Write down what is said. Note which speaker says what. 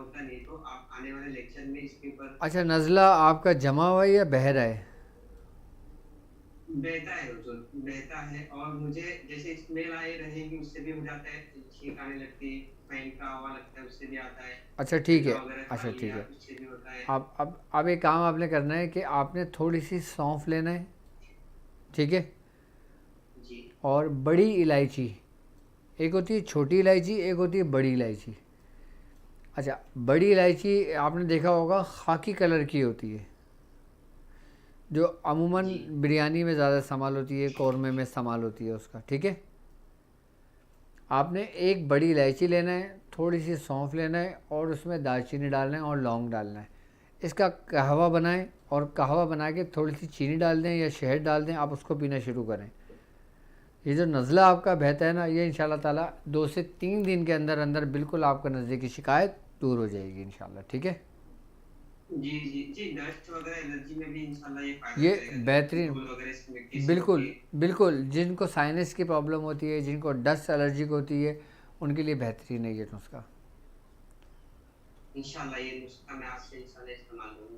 Speaker 1: होता नहीं, तो आप आने वाले लेक्चर में इसके ऊपर
Speaker 2: अच्छा, नज़ला आपका जमा हुआ है या बह रहा है?
Speaker 1: बहता है हुजूर, बहता है। और मुझे जैसे स्मेल आए रहेगी उससे भी हो जाता है, छींक आने लगती है, फैन का हवा लगता है उससे भी आता है,
Speaker 2: अच्छा ठीक
Speaker 1: ठंडा
Speaker 2: है।
Speaker 1: वगैरह खा
Speaker 2: अच्छा ठीक
Speaker 1: लिया
Speaker 2: है।
Speaker 1: उससे भी होता है।
Speaker 2: अब एक काम आपने करना है कि आपने थोड़ी सी सौंफ लेना है, ठीक है?
Speaker 1: जी
Speaker 2: और बड़ी इलायची, एक होती है छोटी इलायची, एक होती है बड़ी इलायची। अच्छा, बड़ी इलायची आपने देखा होगा खाकी कलर की होती है, जो अमूमन
Speaker 1: जी
Speaker 2: बिरयानी में ज़्यादा इस्तेमाल होती है, कौरमे में इस्तेमाल होती है उसका, ठीक है? आपने एक बड़ी इलायची लेना है, थोड़ी सी सौंफ लेना है और उसमें दालचीनी डालना है और लौंग डालना है। इसका कहवा बनाएं और कहवा बना के थोड़ी सी चीनी डाल दें या शहद डाल दें, आप उसको पीना शुरू करें। ये जो नज़ला आपका बहता है ना, ये इंशाल्लाह ताला 2 से 3 दिन के अंदर अंदर बिल्कुल आपका नज़ले की शिकायत दूर हो जाएगी इंशाल्लाह, ठीक है?
Speaker 1: जी जी जी, डस्ट वगैरह एलर्जी में भी इंशाल्लाह ये फायदा
Speaker 2: ये
Speaker 1: करेगा, जब
Speaker 2: बेहतरीन,
Speaker 1: धूल वगैरह इसकी मिट्टी से होती
Speaker 2: बिल्कुल
Speaker 1: है।
Speaker 2: बिल्कुल, जिनको साइनस की प्रॉब्लम होती है, जिनको डस्ट एलर्जी होती है, उनके लिए बेहतरीन है ये नुस्खा।
Speaker 1: इंशाल्लाह ये नुस्खा मैं आज से इंशाल्लाह इस्तेमाल करूंगा।